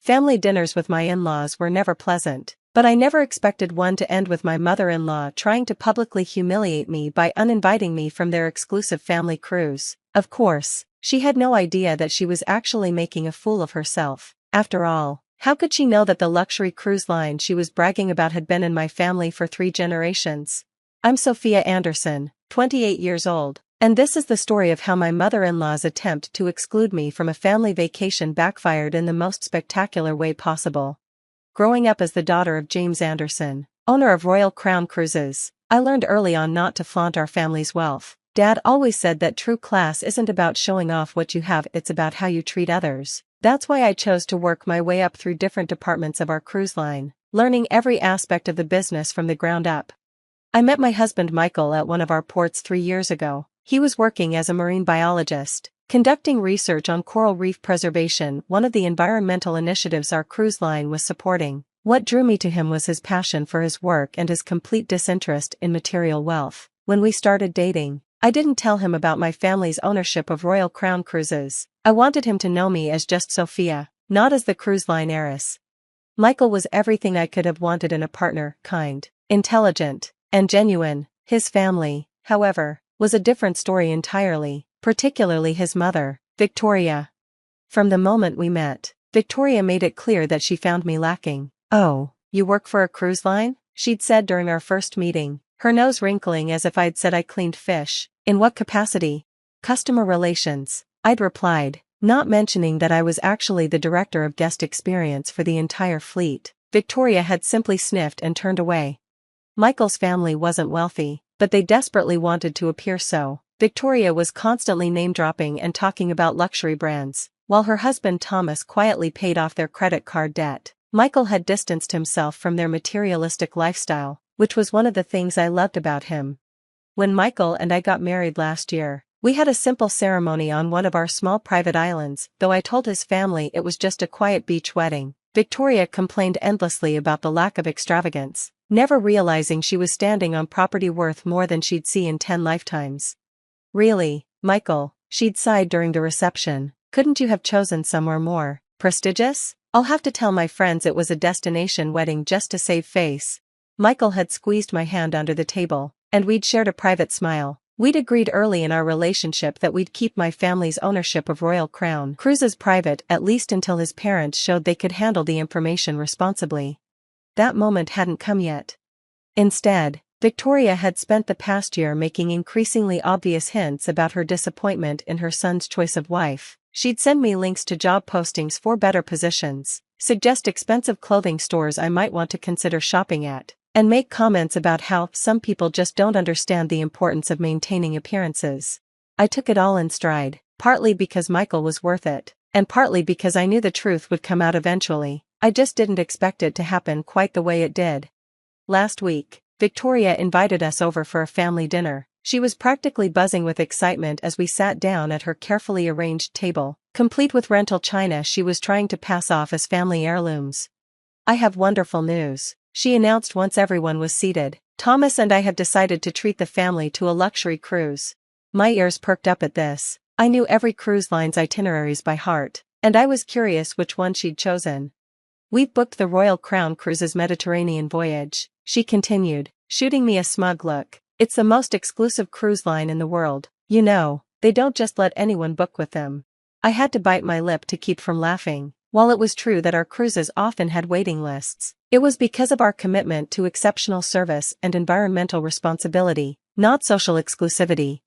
Family dinners with my in-laws were never pleasant, but I never expected one to end with my mother-in-law trying to publicly humiliate me by uninviting me from their exclusive family cruise. Of course, she had no idea that she was actually making a fool of herself. After all, how could she know that the luxury cruise line she was bragging about had been in my family for 3 generations? I'm Sophia Anderson, 28 years old, and this is the story of how my mother-in-law's attempt to exclude me from a family vacation backfired in the most spectacular way possible. Growing up as the daughter of James Anderson, owner of Royal Crown Cruises, I learned early on not to flaunt our family's wealth. Dad always said that true class isn't about showing off what you have, it's about how you treat others. That's why I chose to work my way up through different departments of our cruise line, learning every aspect of the business from the ground up. I met my husband Michael at one of our ports 3 years ago. He was working as a marine biologist, conducting research on coral reef preservation, one of the environmental initiatives our cruise line was supporting. What drew me to him was his passion for his work and his complete disinterest in material wealth. When we started dating, I didn't tell him about my family's ownership of Royal Crown Cruises. I wanted him to know me as just Sophia, not as the cruise line heiress. Michael was everything I could have wanted in a partner: kind, intelligent, and genuine. His family, however, was a different story entirely, particularly his mother, Victoria. From the moment we met, Victoria made it clear that she found me lacking. "Oh, you work for a cruise line?" she'd said during our first meeting, her nose wrinkling as if I'd said I cleaned fish. "In what capacity?" "Customer relations," I'd replied, not mentioning that I was actually the director of guest experience for the entire fleet. Victoria had simply sniffed and turned away. Michael's family wasn't wealthy, but they desperately wanted to appear so. Victoria was constantly name-dropping and talking about luxury brands, while her husband Thomas quietly paid off their credit card debt. Michael had distanced himself from their materialistic lifestyle, which was one of the things I loved about him. When Michael and I got married last year, we had a simple ceremony on one of our small private islands. Though I told his family it was just a quiet beach wedding, Victoria complained endlessly about the lack of extravagance, never realizing she was standing on property worth more than she'd see in 10 lifetimes. "Really, Michael," she'd sighed during the reception, "couldn't you have chosen somewhere more prestigious? I'll have to tell my friends it was a destination wedding just to save face." Michael had squeezed my hand under the table, and we'd shared a private smile. We'd agreed early in our relationship that we'd keep my family's ownership of Royal Crown Cruises private, at least until his parents showed they could handle the information responsibly. That moment hadn't come yet. Instead, Victoria had spent the past year making increasingly obvious hints about her disappointment in her son's choice of wife. She'd send me links to job postings for better positions, suggest expensive clothing stores I might want to consider shopping at, and make comments about how some people just don't understand the importance of maintaining appearances. I took it all in stride, partly because Michael was worth it, and partly because I knew the truth would come out eventually. I just didn't expect it to happen quite the way it did. Last week, Victoria invited us over for a family dinner. She was practically buzzing with excitement as we sat down at her carefully arranged table, complete with rental china she was trying to pass off as family heirlooms. "I have wonderful news," she announced once everyone was seated. "Thomas and I have decided to treat the family to a luxury cruise." My ears perked up at this. I knew every cruise line's itineraries by heart, and I was curious which one she'd chosen. "We've booked the Royal Crown Cruises Mediterranean voyage," she continued, shooting me a smug look. "It's the most exclusive cruise line in the world. You know, they don't just let anyone book with them." I had to bite my lip to keep from laughing. While it was true that our cruises often had waiting lists, it was because of our commitment to exceptional service and environmental responsibility, not social exclusivity.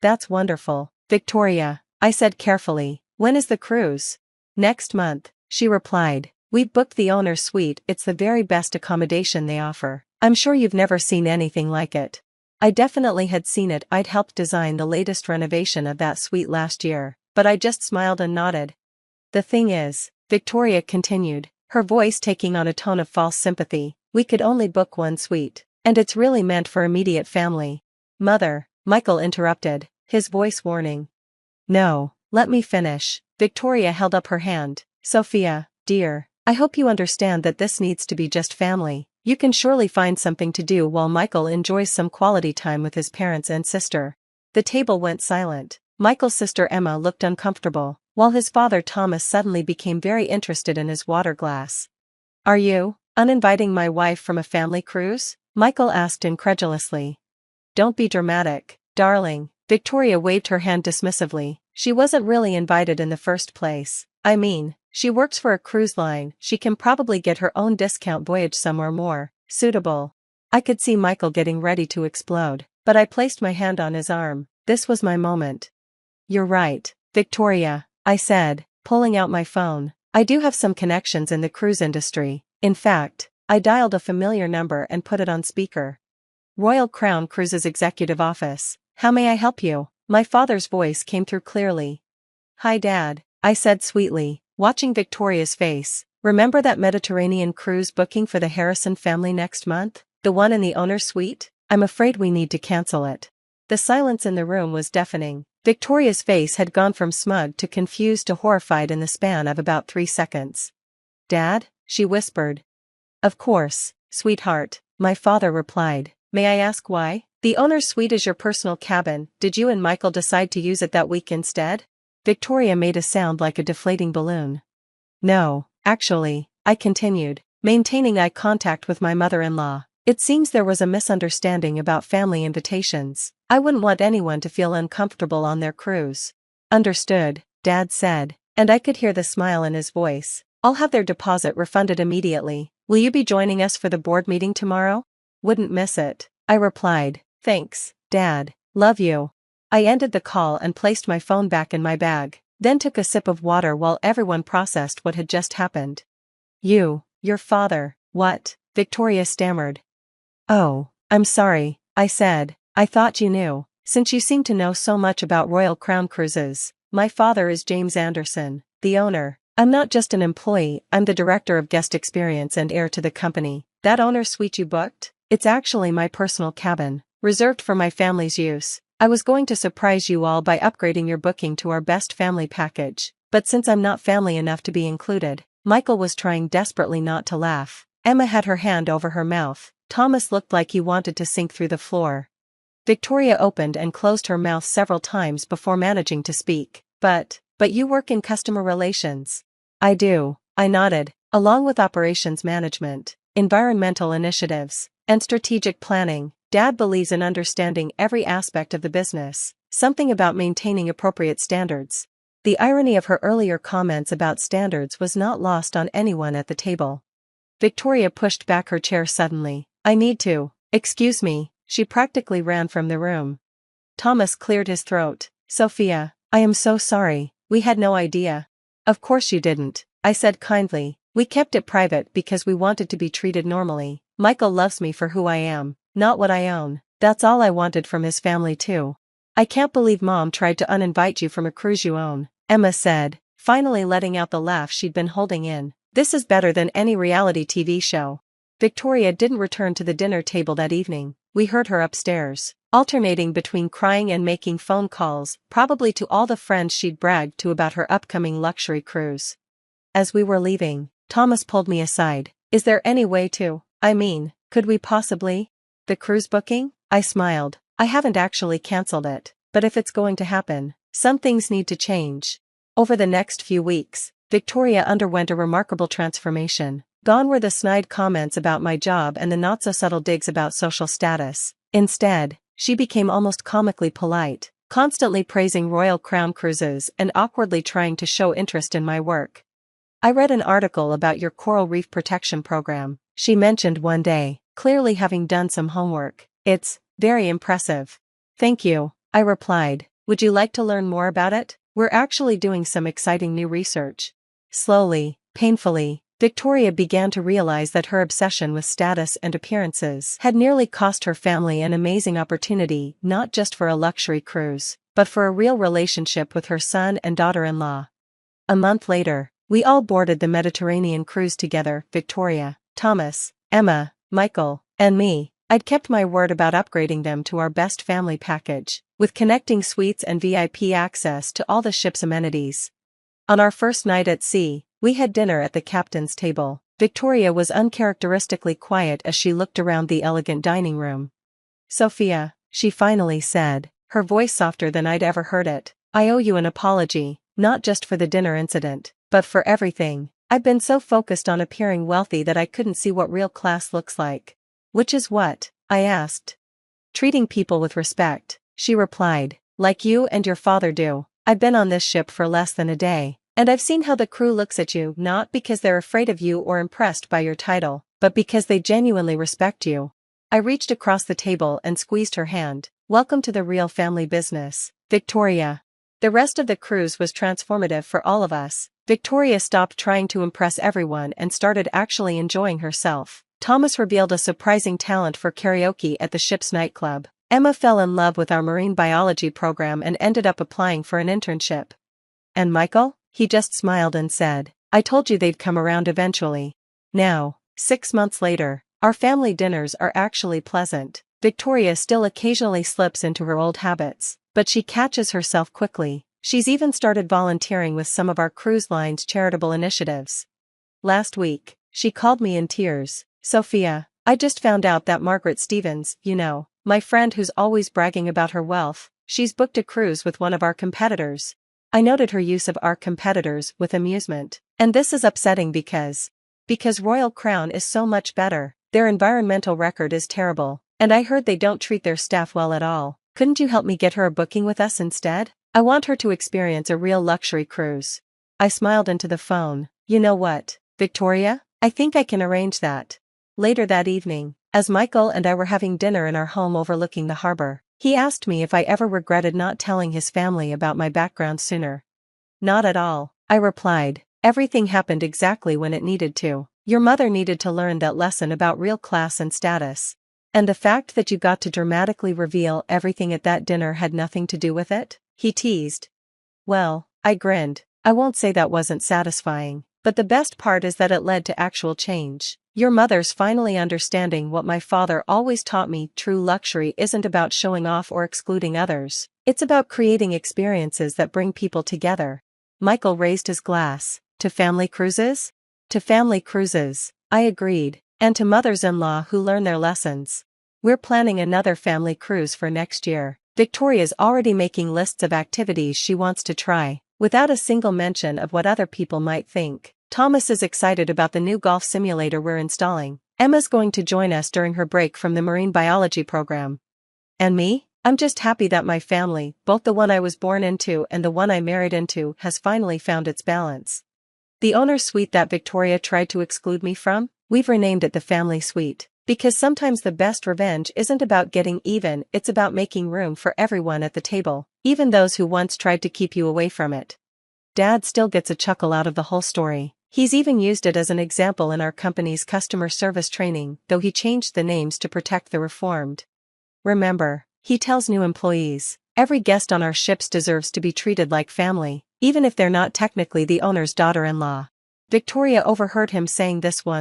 "That's wonderful, Victoria," I said carefully. "When is the cruise?" "Next month," she replied. "We've booked the owner's suite. It's the very best accommodation they offer. I'm sure you've never seen anything like it." I definitely had seen it. I'd helped design the latest renovation of that suite last year, but I just smiled and nodded. "The thing is," Victoria continued, her voice taking on a tone of false sympathy, "we could only book one suite, and it's really meant for immediate family." "Mother," Michael interrupted, his voice warning. "No, let me finish." Victoria held up her hand. "Sophia, dear, I hope you understand that this needs to be just family. You can surely find something to do while Michael enjoys some quality time with his parents and sister." The table went silent. Michael's sister Emma looked uncomfortable. while his father Thomas suddenly became very interested in his water glass. "Are you uninviting my wife from a family cruise?" Michael asked incredulously. "Don't be dramatic, darling." Victoria waved her hand dismissively. "She wasn't really invited in the first place. I mean, she works for a cruise line, she can probably get her own discount voyage somewhere more suitable." I could see Michael getting ready to explode, but I placed my hand on his arm. This was my moment. "You're right, Victoria," I said, pulling out my phone. "I do have some connections in the cruise industry. In fact, I dialed a familiar number and put it on speaker. Royal Crown Cruises Executive Office. How may I help you?" My father's voice came through clearly. "Hi Dad," I said sweetly, watching Victoria's face. "Remember that Mediterranean cruise booking for the Harrison family next month? The one in the owner's suite? I'm afraid we need to cancel it." The silence in the room was deafening. Victoria's face had gone from smug to confused to horrified in the span of about 3 seconds. "Dad?" she whispered. "Of course, sweetheart," my father replied. "May I ask why? The owner's suite is your personal cabin. Did you and Michael decide to use it that week instead?" Victoria made a sound like a deflating balloon. "No, actually," I continued, maintaining eye contact with my mother-in-law. "It seems there was a misunderstanding about family invitations. I wouldn't want anyone to feel uncomfortable on their cruise." "Understood," Dad said, and I could hear the smile in his voice. "I'll have their deposit refunded immediately. Will you be joining us for the board meeting tomorrow?" "Wouldn't miss it," I replied. "Thanks, Dad. Love you." I ended the call and placed my phone back in my bag, then took a sip of water while everyone processed what had just happened. Your father, what?" Victoria stammered. "Oh, I'm sorry," I said. "I thought you knew, since you seem to know so much about Royal Crown Cruises. My father is James Anderson, the owner. I'm not just an employee, I'm the director of guest experience and heir to the company. That owner's suite you booked? It's actually my personal cabin, reserved for my family's use. I was going to surprise you all by upgrading your booking to our best family package, but since I'm not family enough to be included." Michael was trying desperately not to laugh. Emma had her hand over her mouth. Thomas looked like he wanted to sink through the floor. Victoria opened and closed her mouth several times before managing to speak. But you work in customer relations." "I do," I nodded, "along with operations management, environmental initiatives, and strategic planning. Dad believes in understanding every aspect of the business, something about maintaining appropriate standards." The irony of her earlier comments about standards was not lost on anyone at the table. Victoria pushed back her chair suddenly. "I need to. Excuse me." She practically ran from the room. Thomas cleared his throat. "Sophia, I am so sorry, we had no idea." "Of course you didn't," I said kindly. "We kept it private because we wanted to be treated normally. Michael loves me for who I am, not what I own. That's all I wanted from his family too." "I can't believe Mom tried to uninvite you from a cruise you own," Emma said, finally letting out the laugh she'd been holding in. "This is better than any reality TV show." Victoria didn't return to the dinner table that evening. We heard her upstairs, alternating between crying and making phone calls, probably to all the friends she'd bragged to about her upcoming luxury cruise. As we were leaving, Thomas pulled me aside. "Is there any way to, could we possibly? The cruise booking?" I smiled. "I haven't actually cancelled it, but if it's going to happen, some things need to change." Over the next few weeks, Victoria underwent a remarkable transformation. Gone were the snide comments about my job and the not-so-subtle digs about social status. Instead, she became almost comically polite, constantly praising Royal Crown Cruises and awkwardly trying to show interest in my work. "I read an article about your coral reef protection program," she mentioned one day, clearly having done some homework. "It's very impressive." "Thank you," I replied. "Would you like to learn more about it? We're actually doing some exciting new research." Slowly, painfully, Victoria began to realize that her obsession with status and appearances had nearly cost her family an amazing opportunity not just for a luxury cruise, but for a real relationship with her son and daughter-in-law. A month later, we all boarded the Mediterranean cruise together, Victoria, Thomas, Emma, Michael, and me. I'd kept my word about upgrading them to our best family package, with connecting suites and VIP access to all the ship's amenities. On our first night at sea, we had dinner at the captain's table. Victoria was uncharacteristically quiet as she looked around the elegant dining room. "Sophia," she finally said, her voice softer than I'd ever heard it, "I owe you an apology. Not just for the dinner incident, but for everything. I've been so focused on appearing wealthy that I couldn't see what real class looks like. Which is what? I asked. Treating people with respect, she replied, like you and your father do. I've been on this ship for less than a day, and I've seen how the crew looks at you not because they're afraid of you or impressed by your title, but because they genuinely respect you. I reached across the table and squeezed her hand. Welcome to the real family business, Victoria. The rest of the cruise was transformative for all of us. Victoria stopped trying to impress everyone and started actually enjoying herself. Thomas revealed a surprising talent for karaoke at the ship's nightclub. Emma fell in love with our marine biology program and ended up applying for an internship. And Michael? He just smiled and said, I told you they'd come around eventually. Now, 6 months later, our family dinners are actually pleasant. Victoria still occasionally slips into her old habits, but she catches herself quickly. She's even started volunteering with some of our cruise line's charitable initiatives. Last week, she called me in tears. Sophia, I just found out that Margaret Stevens, my friend who's always bragging about her wealth, she's booked a cruise with one of our competitors. I noted her use of our competitors with amusement. And this is upsetting because Royal Crown is so much better. Their environmental record is terrible, and I heard they don't treat their staff well at all. Couldn't you help me get her a booking with us instead? I want her to experience a real luxury cruise. I smiled into the phone. You know what, Victoria? I think I can arrange that. Later that evening, as Michael and I were having dinner in our home overlooking the harbor, he asked me if I ever regretted not telling his family about my background sooner. Not at all, I replied. Everything happened exactly when it needed to. Your mother needed to learn that lesson about real class and status. And the fact that you got to dramatically reveal everything at that dinner had nothing to do with it? He teased. Well, I grinned. I won't say that wasn't satisfying, but the best part is that it led to actual change. Your mother's finally understanding what my father always taught me. True luxury isn't about showing off or excluding others. It's about creating experiences that bring people together. Michael raised his glass. To family cruises? To family cruises, I agreed, and to mothers-in-law who learn their lessons. We're planning another family cruise for next year. Victoria's already making lists of activities she wants to try, without a single mention of what other people might think. Thomas is excited about the new golf simulator we're installing. Emma's going to join us during her break from the marine biology program. And me? I'm just happy that my family, both the one I was born into and the one I married into, has finally found its balance. The owner's suite that Victoria tried to exclude me from? We've renamed it the family suite. Because sometimes the best revenge isn't about getting even, it's about making room for everyone at the table, even those who once tried to keep you away from it. Dad still gets a chuckle out of the whole story. He's even used it as an example in our company's customer service training, though he changed the names to protect the reformed. Remember, he tells new employees, every guest on our ships deserves to be treated like family, even if they're not technically the owner's daughter-in-law. Victoria overheard him saying this once.